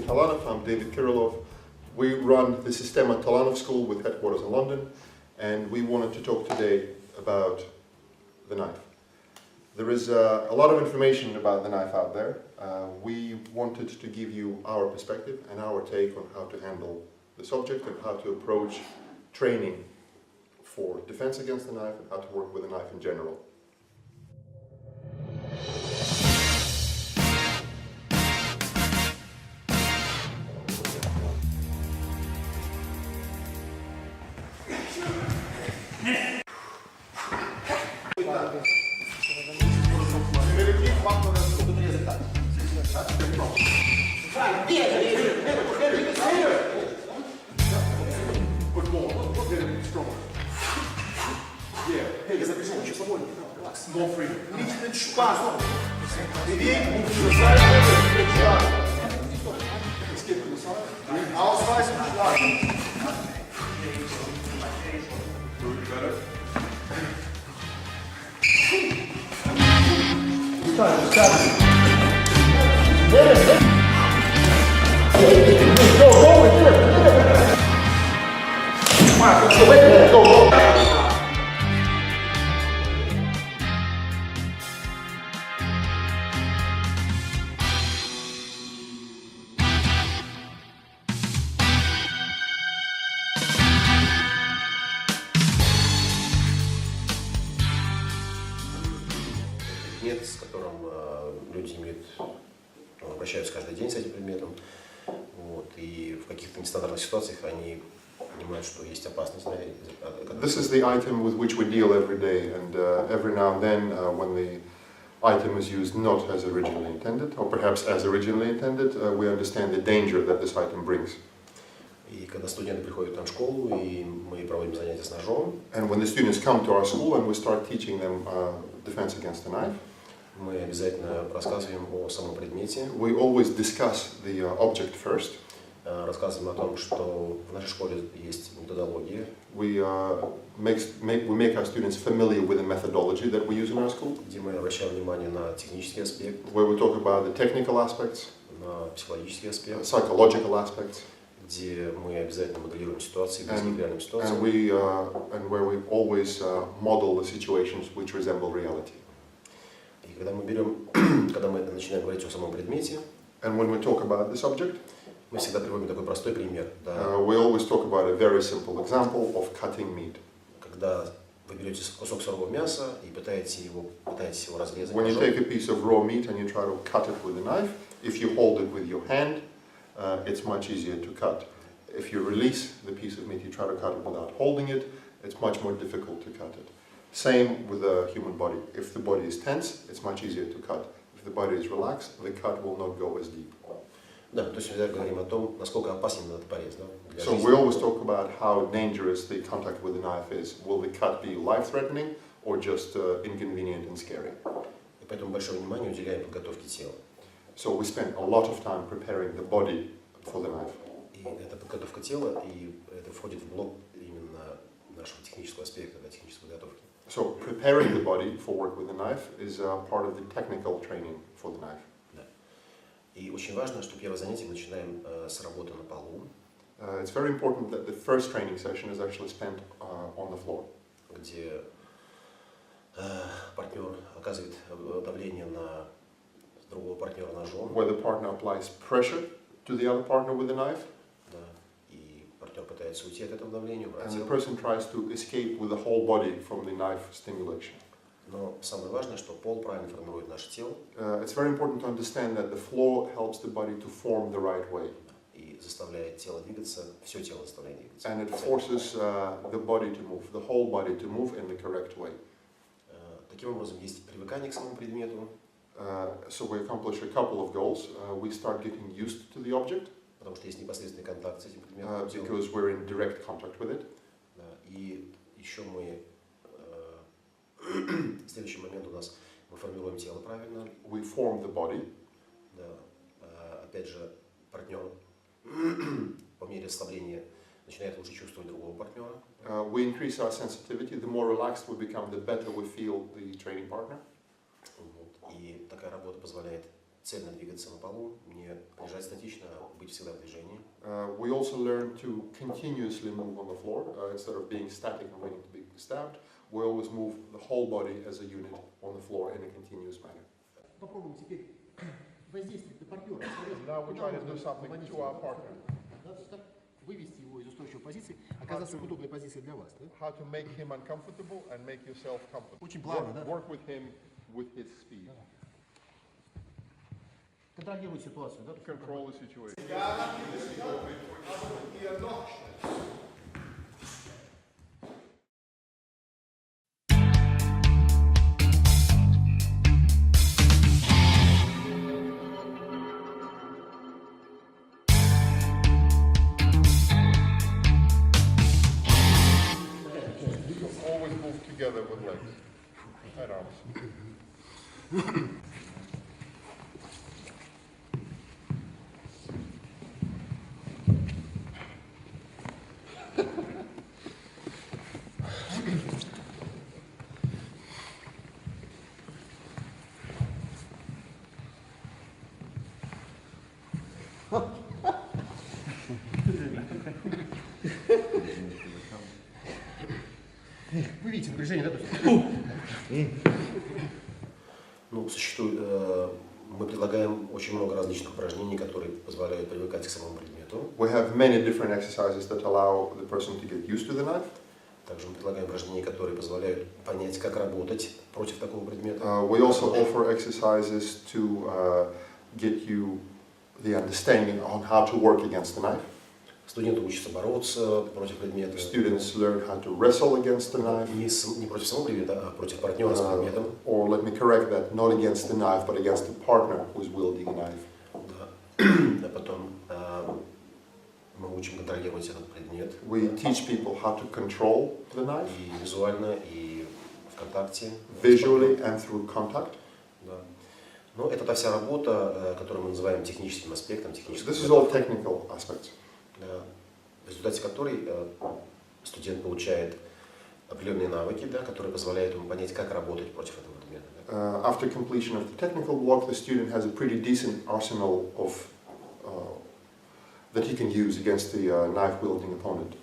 Talanov. I'm David Kirillov. We run the Systema Talanov school with headquarters in London, and we wanted to talk today about the knife. There is a lot of information about the knife out there. We wanted to give you our perspective and our take on how to handle the subject and how to approach training for defense against the knife and how to work with the knife in general. More freedom. Ausweis und Schlagen. Предмет, с которым люди обращаются каждый день с этим предметом, и в каких-то нестандартных ситуациях они понимают, что есть опасность. This is the item with which we deal every day, and every now and then when the item is used not as originally intended, or perhaps as originally intended, we understand the danger that this item brings. И когда студенты приходят в школу, и мы проводим занятия с ножом, and when the students come to our school and we start teaching them defense against the knife, мы обязательно рассказываем о самом предмете. We always discuss the object first. Рассказываем о том, что в нашей школе есть методология. We make our students familiar with the methodology that we use in our school. Где мы обращаем внимание на технический аспект. Where we talk about the technical aspects. На психологический аспект. Psychological aspects. Где мы обязательно моделируем ситуации, близкие к реальным ситуациям. And where we always model the situations which resemble reality. И когда мы начинаем говорить о самом предмете, and when we talk about the subject, мы всегда приводим такой простой пример. We always talk about a very simple example of cutting meat. Когда вы берете кусок сырого мяса и пытаетесь его разрезать. When you take a piece of raw meat and you try to cut it with a knife, if you hold it with your hand, it's much easier to cut. If you release the piece of meat, you try to cut it without holding it, it's much more difficult to cut it. Same with the human body. If the body is tense, it's much easier to cut. If the body is relaxed, the cut will not go as deep. Да, то есть мы говорим о том, насколько опасен этот порез. So we always talk about how dangerous the contact with the knife is. Will the cut be life-threatening or just inconvenient and scary? И поэтому большое внимание уделяем подготовке тела. So we spend a lot of time preparing the body for the knife. И эта подготовка тела, и это входит в блок именно нашего технического аспекта, технической подготовки. So preparing the body for work with the knife is part of the technical training for the knife. Да. И очень важно, что первое занятие мы начинаем с работы на полу. It's very important that the first training session is actually spent on the floor. Где партнер оказывает давление на другого партнера ножом. Where the partner applies pressure to the other partner with the knife. Да. И партнер пытается уйти от этого давления, and the person tries to escape with the whole body from the knife stimulation. Но самое важное, что пол правильно формирует наше тело. It's very important to understand that the floor helps the body to form the right way. И заставляет тело двигаться, все тело заставляет двигаться. And it forces the body to move, the whole body to move in the correct way. Таким образом, есть привыкание к самому предмету. So we accomplish a couple of goals. We start getting used to the object. Потому что есть непосредственный контакт с этим предметом. Because we're in direct contact with it. Да, и еще мы следующий момент у нас мы формируем тело правильно. We form the body. Да, опять же партнер по мере расслабления начинает лучше чувствовать другого партнера. We increase our sensitivity. The more relaxed we become, the better we feel the training partner. Вот. И такая работа позволяет цельно двигаться на полу, не лежать статично, быть быть всегда в движении. We also learn to continuously move on the floor instead of being static and waiting to be stabbed. We always move the whole body as a unit on the floor in a continuous manner. Попробуем теперь воздействовать на партнера. Now we're trying to do something to our partner. Вывести его из устойчивой позиции, оказаться в удобной позиции для вас. Да? How to make him uncomfortable and make yourself comfortable. Очень плавно, да? Work with him with his speed. Контролируй ситуацию, да? Control the situation. Always move together with legs and arms. Вы видите напряжение, да? Ну, существует, мы предлагаем очень много различных упражнений, которые позволяют привыкать к самому предмету. We have many different exercises that allow the person to get used to the knife. Также мы предлагаем упражнения, которые позволяют понять, как работать против такого предмета. We also offer exercises to get you the understanding on how to work against the knife. Студенты учатся бороться против предмета. Students learn how to wrestle against the knife. Не против самого предмета, а против партнера с предметом. Or let me correct that, not against the knife, but against the partner who's wielding a knife. Да. А потом мы учим контролировать этот предмет. We teach people how to control the knife. И визуально, и в контакте. Visually and through contact. Да. Но это та вся работа, которую мы называем техническим аспектом, техническим. This is all technical aspects. В результате которой студент получает определенные навыки, да, которые позволяют ему понять, как работать против этого предмета. Да. After completion of the technical block, the student has a pretty decent arsenal of that he can use against the knife-wielding opponent.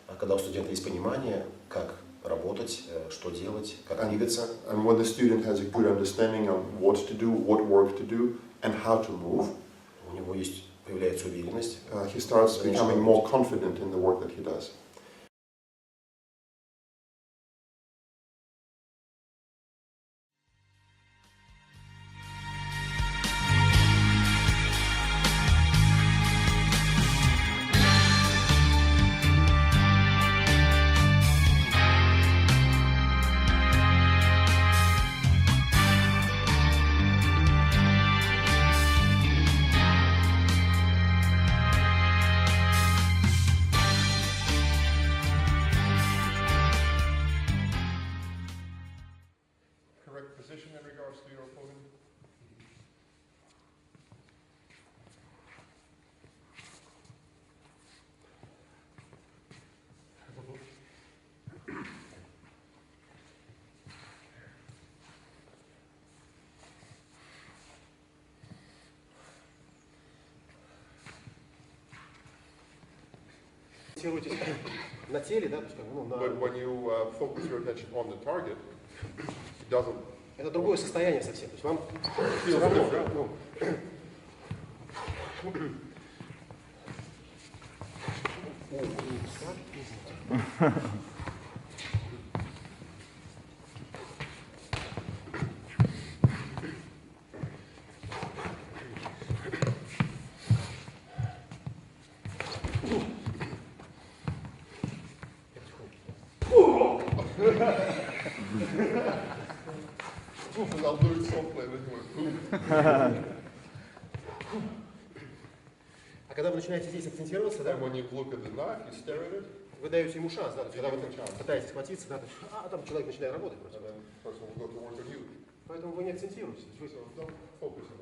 А когда у студента есть понимание, как работать, что делать, как двигаться, And when the student has a good understanding of what to do, what work to do, and how to move, у него появляется уверенность. He starts becoming more confident in the work that he does. Correct position in regards to your opponent. Фокусируйтесь на теле, да? То есть, ну, But when you focus your attention on the target, it doesn't Это другое состояние совсем. То есть вам feel все равно, different. ну, I'll do it softly and then you will. А когда вы начинаете здесь акцентироваться, да, And when you look at the knife, you stare at it, вы даете ему шанс, да, то есть, когда вы Даете ему шанс. пытаетесь схватиться, да, то есть, а там человек начинает работать просто. and then the person will go to work on you. Поэтому вы не акцентируетесь. Вы So don't focus on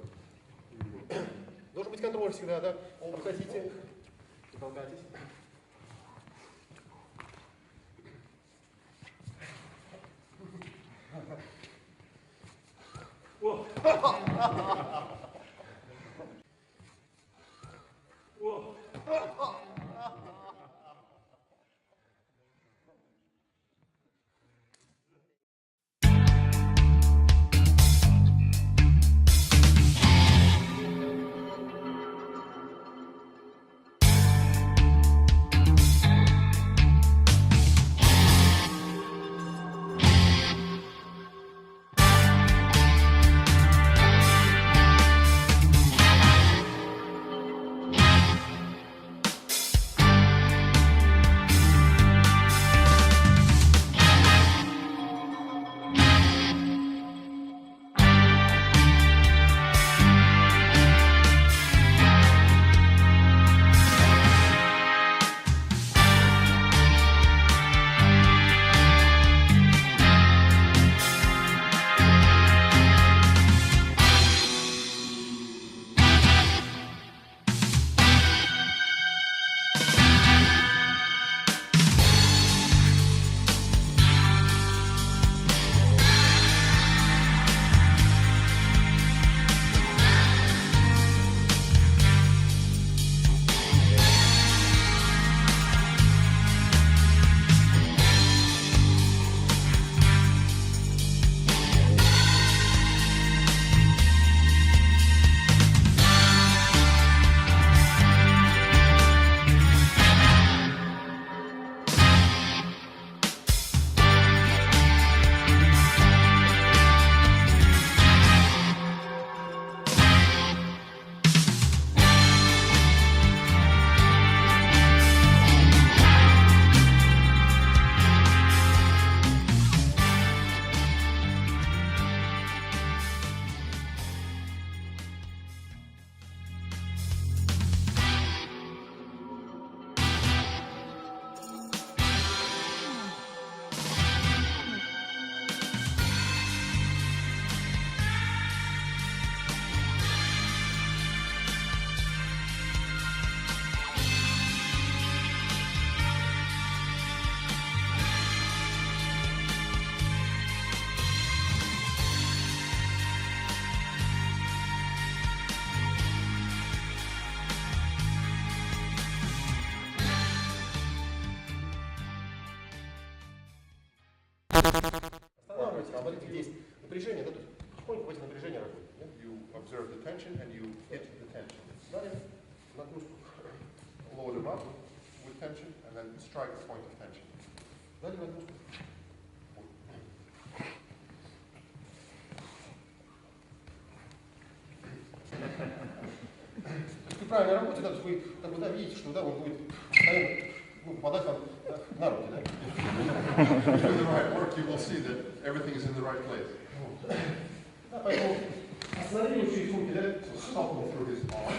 it. должен быть контроль всегда, да, обходите, не толкайтесь. Останавливайте, смотрите, здесь напряжение, да, то есть потихоньку эти напряжения работают. Да? You observe the tension and you hit the tension. Далее нагрузку. Load them up with tension and then strike the point of tension. Далее нагрузку. То есть при правильной работе, да, то есть вы как бы, да, видите, что да, он будет постоянно попадать вам на руки, да? If you do the right work, you will see that everything is in the right place. Да, поэтому остановили его через руки, да? So stop him through his arm.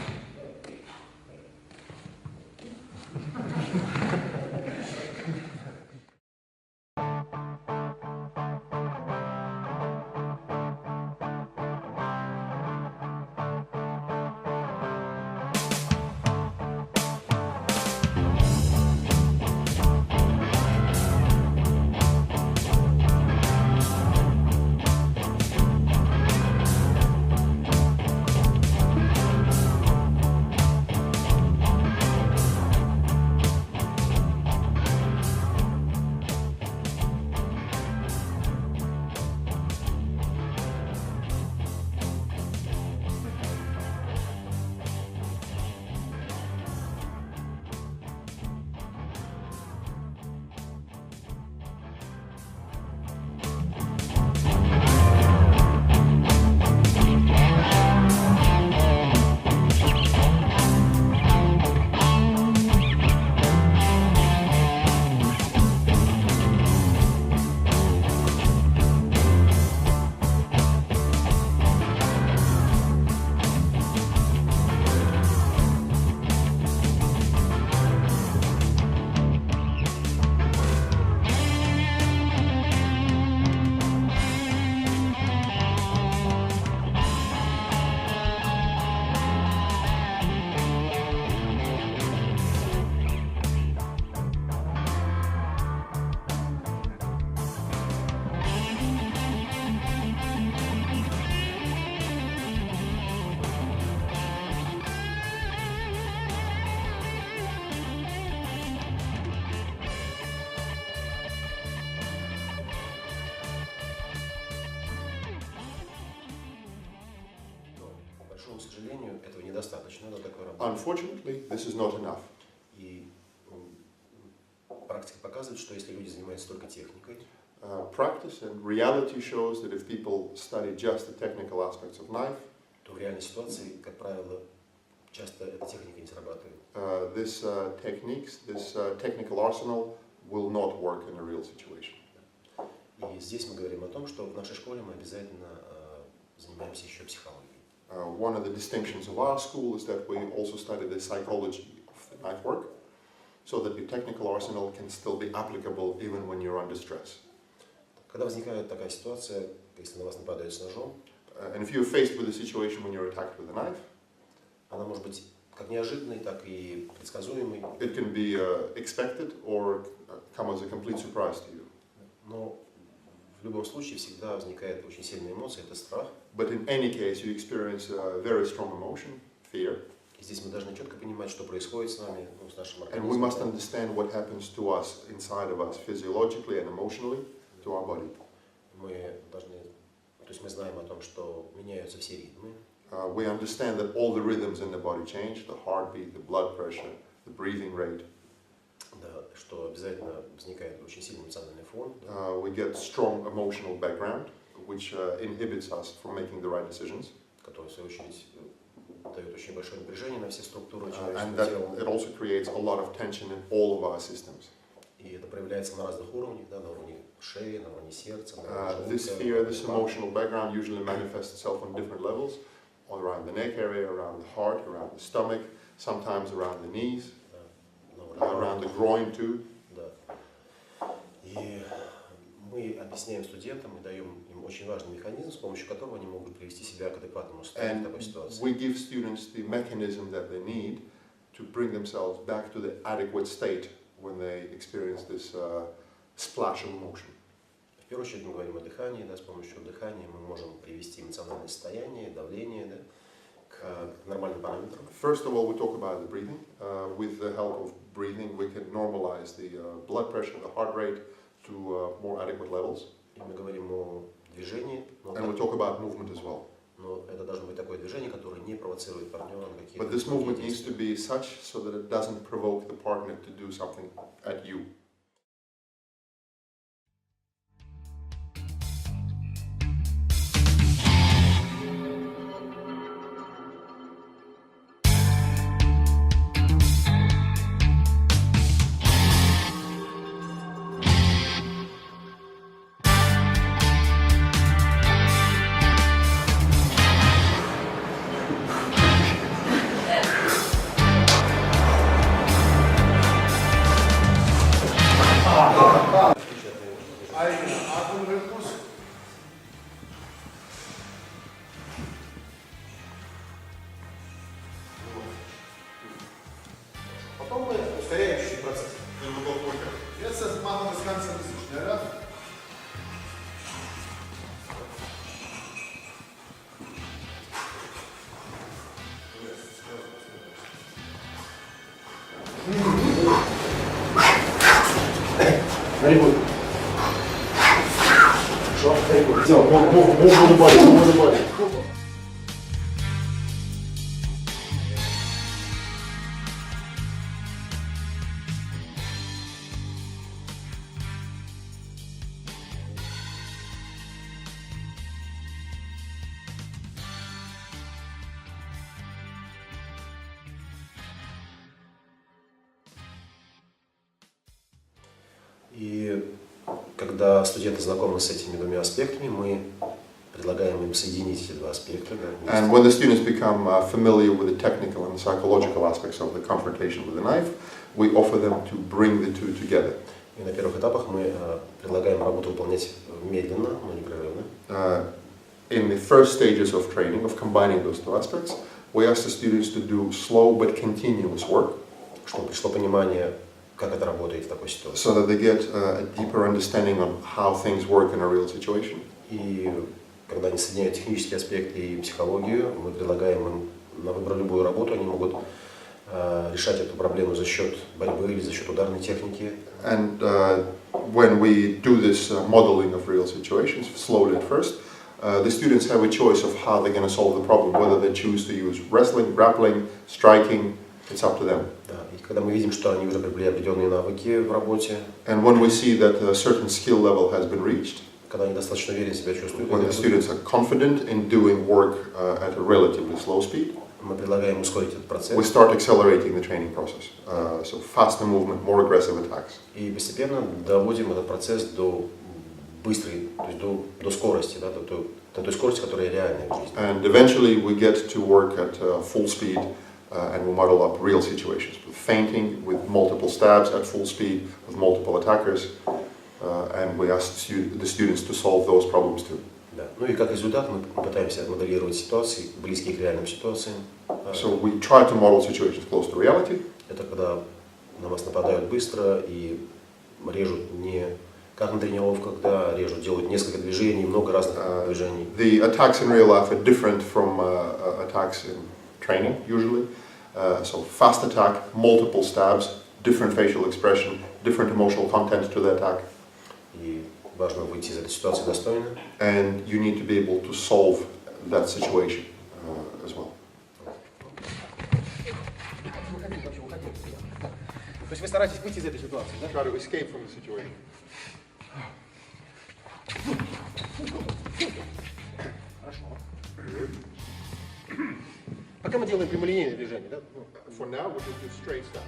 К большому сожалению, этого недостаточно до такой работы. Unfortunately, this is not enough. И практика показывает, что если люди занимаются только техникой, Practice and reality shows that if people study just the technical aspects of knife, то в реальной ситуации, как правило, часто эта техника не срабатывает. this technical arsenal will not work in a real situation. И здесь мы говорим о том, что в нашей школе мы обязательно занимаемся еще психологией. One of the distinctions of our school is that we also study the psychology of the knife work, so that the technical arsenal can still be applicable even when you're under stress. Когда возникает такая ситуация, если на вас нападают с ножом, And if you're faced with a situation when you're attacked with a knife, она может быть как неожиданной, так и предсказуемой. it can be expected or come as a complete surprise to you. Но в любом случае всегда возникает очень сильная эмоция, это страх. But in any case, you experience a very strong emotion, fear, И здесь мы должны четко понимать, что происходит с нами, ну, с нашим and we must организмом. understand what happens to us inside of us physiologically and emotionally to our body. Мы должны, то есть мы знаем о том, что меняются все ритмы, We understand that all the rhythms in the body change, the heartbeat, the blood pressure, the breathing rate. да, что обязательно возникает очень сильный эмоциональный фон. We get strong emotional background, which inhibits us from making the right decisions. Который, в свою очередь, дает очень большое напряжение на все структуры And человеческого that тела. it also creates a lot of tension in all of our systems. И это проявляется на разных уровнях, да, на уровне шеи, на уровне сердца, на уровне This желудка, fear, на this уровне emotional background usually manifests itself on different levels, all around the neck area, around the heart, around the stomach, sometimes around the knees, да, на уровне around the groin too. Да. И мы объясняем студентам и даем им очень важный механизм, с помощью которого они могут привести себя к адекватному состоянию в And такой ситуации. we give students the mechanism that they need to bring themselves back to the adequate state when they experience this splash of emotion. В первую очередь мы говорим о дыхании, да, с помощью дыхания мы можем привести эмоциональное состояние, давление, да, к нормальным параметрам. First of all, we talk about the breathing. With the help of breathing, we can normalize the blood pressure, the heart rate, to more adequate levels. И мы говорим о движении, And we talk about movement as well. но это должно быть такое движение, которое не провоцирует партнера на какие-то But this movement needs действия. to be such so that it doesn't provoke the partner to do something at you. Потом мы ускоряем чуть-чуть процесс. Jetzt machen wir das Ganze ein bisschen schneller. Very good. Sure, very good. So, move the body, move the body. И когда студенты знакомы с этими двумя аспектами, мы предлагаем им соединить эти два аспекта. Да, And when the students become familiar with the technical and the psychological aspects of the confrontation with the knife, we offer them to bring the two together. И на первых этапах мы предлагаем работу выполнять медленно, но непрерывно. In the first stages of training, of combining those two aspects, we ask the students to do slow but continuous work, Чтобы пришло понимание, как это работает в такой ситуации. so that they get a deeper understanding on how things work in a real situation. И когда они соединяют технические аспекты и психологию, мы предлагаем им на выбор любую работу, они могут решать эту проблему за счет борьбы или за счет ударной техники. And when we do this modeling of real situations, slowly at first, the students have a choice of how they're going to solve the problem, whether they choose to use wrestling, grappling, striking, it's up to them. Да, и когда мы видим, что они уже приобрели определенные навыки в работе, And when we see that a certain skill level has been reached, когда они достаточно уверенно себя чувствуют, when the students are confident in doing work at a relatively slow speed, мы предлагаем ускорить этот процесс we start accelerating the training process. So faster movement, more aggressive attacks. и постепенно доводим этот процесс до быстрой, то есть до скорости, да, до той скорости, которая реальная в жизни. And eventually we get to work at full speed and we model up real situations with feinting, with multiple stabs at full speed, with multiple attackers, and we ask the students to solve those problems too. Да. Ну и как результат мы пытаемся моделировать ситуации, близкие к реальным ситуациям. So we try to model situations close to reality. Это когда на вас нападают быстро и режут не как на тренировках, да, режут, делают несколько движений, много разных движений. The attacks in real life are different from attacks in training usually. So fast attack, multiple stabs, different facial expression, different emotional content to the attack. И важно выйти из этой ситуации достойно. And you need to be able to solve that situation as well. Выходите вообще, выходите. То есть вы стараетесь выйти из этой ситуации, да? Try to escape from the situation. Хорошо. Пока мы делаем прямолинейное движение, да? For now, we'll just do straight stab.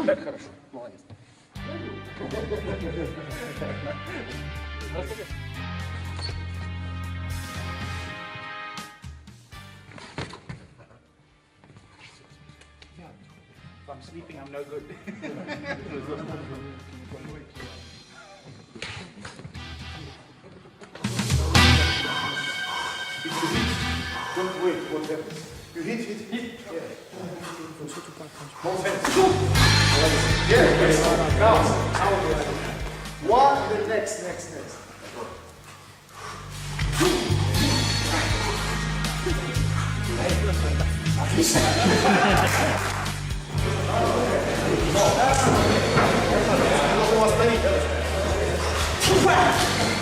Так, хорошо, молодец. If I'm sleeping, I'm no good. Don't wait, what happens? You hit. Yeah. Both hands. Yeah, yes. Now. One, the next.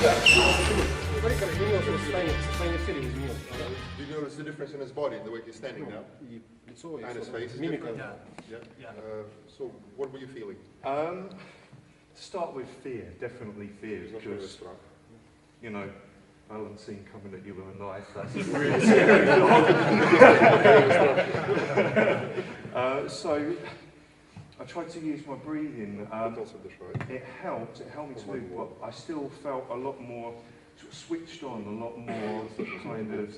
Смотри, как изменилось его состояние в теле изменилось. Do you notice the difference in his body, the way he's standing now? И лицо, и And his face is мимика. different? Yeah. So, what were you feeling? To start with fear, definitely fear, because, Strach. you know, balancing coming at you with a knife, that's a really scary job. So I tried to use my breathing. Also the Schweiz. It helped me to move, but I still felt a lot more sort of switched on, a lot more kind of,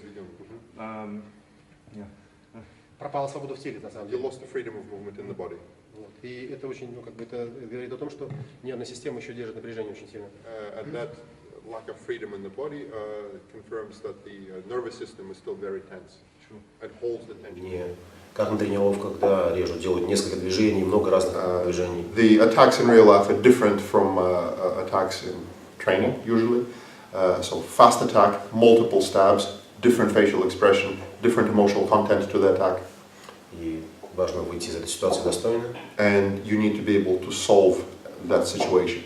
yeah. Пропала свобода в теле, на самом You деле. lost the freedom of movement in the body. Вот. И это очень, ну, как бы это говорит о том, что нервная система еще держит напряжение очень сильно. And that lack of freedom in the body confirms that the nervous system is still very tense and holds the tension. Не, как на тренировках, когда режут, делают несколько движений, много разных движений. The attacks in real life are different from attacks in training, usually. So fast attack, multiple stabs, different facial expression, different emotional content to the attack. И важно выйти из этой ситуации достойно. And you need to be able to solve that situation.